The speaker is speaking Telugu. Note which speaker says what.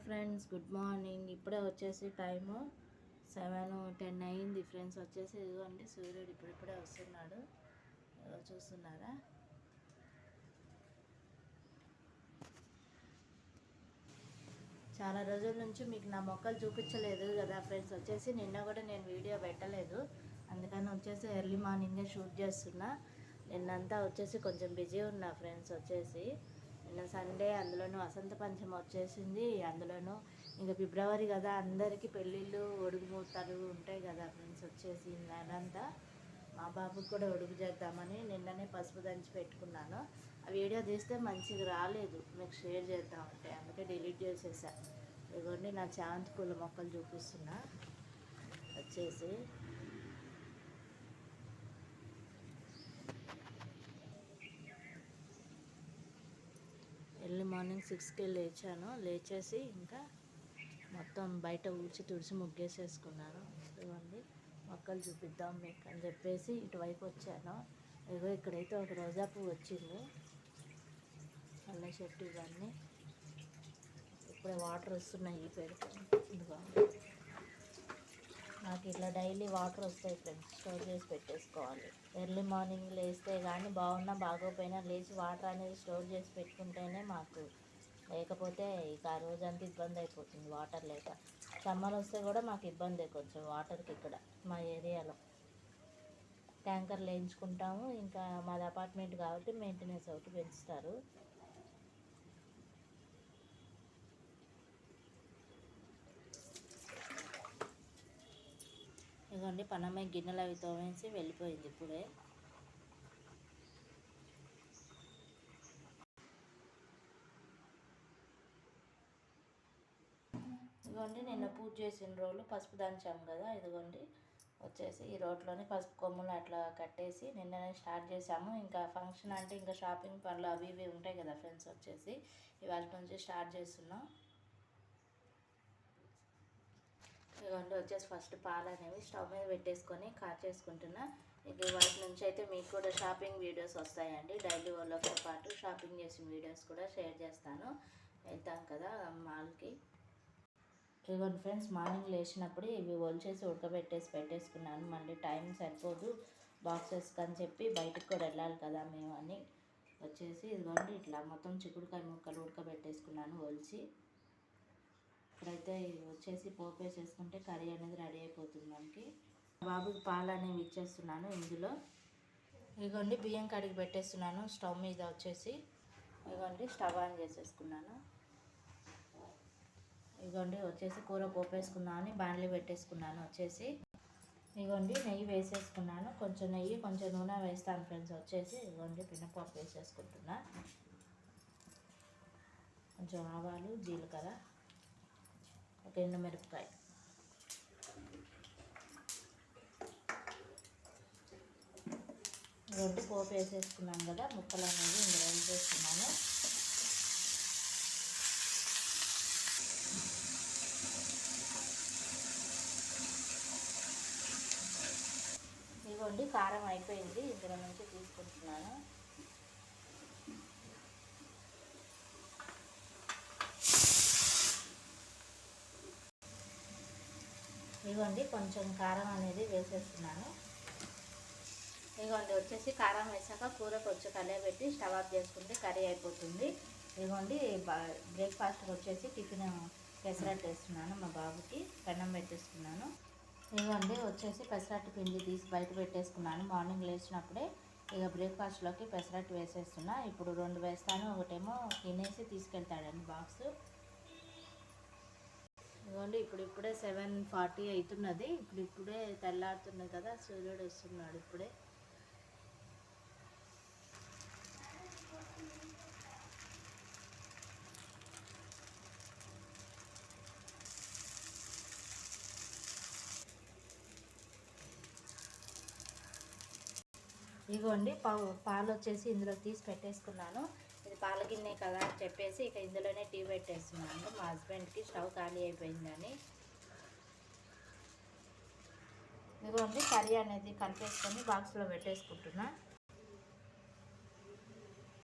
Speaker 1: Friends, good morning. ఇప్పుడే వచ్చేసి టైము 7:10 అయింది ఫ్రెండ్స్. వచ్చేసి ఇదిగోండి సూర్యుడు ఇప్పుడిప్పుడే వస్తున్నాడు, చూస్తున్నారా? చాలా రోజుల నుంచి మీకు నా మొక్కలు చూపించలేదు కదా ఫ్రెండ్స్. వచ్చేసి నిన్న కూడా నేను వీడియో పెట్టలేదు, అందుకని వచ్చేసి ఎర్లీ మార్నింగే షూట్ చేస్తున్నా. నిన్నంతా వచ్చేసి కొంచెం బిజీ ఉన్నా ఫ్రెండ్స్. వచ్చేసి నిన్న సండే, అందులోనూ వసంత పంచమి వచ్చేసింది. అందులోనూ ఇంకా ఫిబ్రవరి కదా, అందరికీ పెళ్ళిళ్ళు ఒడుగు ముహూర్తాలు ఉంటాయి కదా ఫ్రెండ్స్. వచ్చేసి నెలంతా మా బాబుకి కూడా ఒడుగు చేద్దామని నిన్ననే పసుపు దంచి పెట్టుకున్నాను. ఆ వీడియో తీస్తే మంచిగా రాలేదు, మీకు షేర్ చేద్దామంటే అందుకే డిలీట్ చేసేసా. ఇదిగోండి నా చామంతి పూల మొక్కలు చూపిస్తున్నా. వచ్చేసి ఎర్లీ మార్నింగ్ 6కి లేచాను. లేచేసి ఇంకా మొత్తం బయట ఊడ్చి తుడిచి ముగ్గేసేసుకున్నాను. ఇవ్వండి మొక్కలు చూపిద్దాం మీకు అని చెప్పేసి ఇటువైపు వచ్చాను. ఇదిగో ఇక్కడైతే ఒక రోజా పువ్వు వచ్చింది, అల్ల చెట్టు. ఇవన్నీ ఇప్పుడే వాటర్ వస్తున్నాయి పెడతాను. ఇదిగో నాకు ఇట్లా డైలీ వాటర్ వస్తాయి ఫ్రెండ్స్, స్టోర్ చేసి పెట్టేసుకోవాలి. ఎర్లీ మార్నింగ్ లేస్తే కానీ బాగున్నా బాగోపోయినా లేచి వాటర్ అనేది స్టోర్ చేసి పెట్టుకుంటేనే మాకు, లేకపోతే ఇక ఆ రోజంతా ఇబ్బంది అయిపోతుంది వాటర్ లేక. సమ్మర్ వస్తే కూడా మాకు ఇబ్బంది కొంచెం వాటర్కి. ఇక్కడ మా ఏరియాలో ట్యాంకర్లు వేయించుకుంటాము. ఇంకా మాది అపార్ట్మెంట్ కాబట్టి మెయింటెనెన్స్ ఒకటి పెంచుతారు. ఇదిగోండి పనమ్మాయి గిన్నెలు అవి తోమేసి వెళ్ళిపోయింది ఇప్పుడే. ఇదిగోండి నిన్న పూజ చేసిన రోజులు పసుపు దంచాము కదా. ఇదిగోండి వచ్చేసి ఈ రోడ్లోనే పసుపు కొమ్ములు అట్లా కట్టేసి నిన్ననే స్టార్ట్ చేసాము. ఇంకా ఫంక్షన్ అంటే ఇంకా షాపింగ్ పనులు అవి ఇవి ఉంటాయి కదా ఫ్రెండ్స్. వచ్చేసి ఇవాళ నుంచి స్టార్ట్ చేస్తున్నాం. ఇదిగోండి వచ్చేసి ఫస్ట్ పాలు అనేవి స్టవ్ మీద పెట్టేసుకొని కాచేసుకుంటున్నా. ఇక వాటి నుంచి అయితే మీకు కూడా షాపింగ్ వీడియోస్ వస్తాయండి. డైలీ వాళ్ళతో పాటు షాపింగ్ చేసిన వీడియోస్ కూడా షేర్ చేస్తాను. వెళ్తాం కదా మాల్కి. ఇదిగోండి ఫ్రెండ్స్, మార్నింగ్ లేచినప్పుడు ఇవి ఒలిచేసి ఉడకబెట్టేసి పెట్టేసుకున్నాను. మళ్ళీ టైం సరిపోదు బాక్సెస్కి అని చెప్పి, బయటకు కూడా వెళ్ళాలి కదా మేము అని వచ్చేసి ఇదిగోండి ఇట్లా మొత్తం చిక్కుడుకాయ ముక్కలు ఉడకబెట్టేసుకున్నాను ఒలిచి. ఇప్పుడైతే వచ్చేసి పోపు వేసేసుకుంటే కర్రీ అనేది రెడీ అయిపోతుంది మనకి. బాబుకి పాలు అనేవి ఇచ్చేస్తున్నాను ఇందులో. ఇదిగోండి బియ్యం కడిగి పెట్టేస్తున్నాను స్టవ్ మీద. వచ్చేసి ఇదిగోండి స్టవ్ ఆన్ చేసేసుకున్నాను. ఇదిగోండి వచ్చేసి కూర పోపు వేసుకుందామని బాణలి పెట్టేసుకున్నాను. వచ్చేసి ఇదిగోండి నెయ్యి వేసేసుకున్నాను. కొంచెం నెయ్యి కొంచెం నూనె వేస్తాను ఫ్రెండ్స్. వచ్చేసి ఇదిగోండి మినపప్పు వేసేసుకుంటున్నా. కొంచెం ఆవాలు, జీలకర్ర, ఒక ఎండుమిరపకాయ. ఇదిగోండి పోపు వేసేసుకున్నాను కదా, ముక్కలు అనేది ఇందులో వేసేసుకున్నాను. ఇదిగోండి కారం అయిపోయింది, ఇందులో నుంచి తీసుకుంటున్నాను. ఇదిగోండి కొంచెం కారం అనేది వేసేస్తున్నాను. ఇదిగోండి వచ్చేసి కారం వేసాక కూర కొంచెం కలియబెట్టి స్టవ్ ఆఫ్ చేసుకుంటే కర్రీ అయిపోతుంది. ఇదిగోండి బ్రేక్ఫాస్ట్కి వచ్చేసి టిఫిన్ పెసరట్టు వేస్తున్నాను మా బాబుకి, పెన్నం పెట్టేసుకున్నాను. ఇదిగోండి వచ్చేసి పెసరట్టు పిండి తీసి బయట పెట్టేసుకున్నాను. మార్నింగ్ లేచినప్పుడే ఇక బ్రేక్ఫాస్ట్లోకి పెసరట్టు వేసేస్తున్నా. ఇప్పుడు 2 వేస్తాను, ఒకటేమో తినేసి తీసుకెళ్తాడండి బాక్స్. ఇదిగోండి ఇప్పుడే 7:40 అవుతున్నది. ఇప్పుడే తెల్లారుతున్నది కదా, సూర్యుడు వస్తున్నాడు ఇప్పుడే. ఇదిగోండి పాలు వచ్చేసి ఇందులో తీసి పెట్టేసుకున్నాను. ఇది పాల గిన్నె కదా అని చెప్పేసి ఇక ఇందులోనే టీ పెట్టేస్తున్నాను మా హస్బెండ్కి, స్టవ్ ఖాళీ అయిపోయిందని. ఇదిగోండి కర్రీ అనేది కలిపేసుకొని బాక్స్లో పెట్టేసుకుంటున్నా.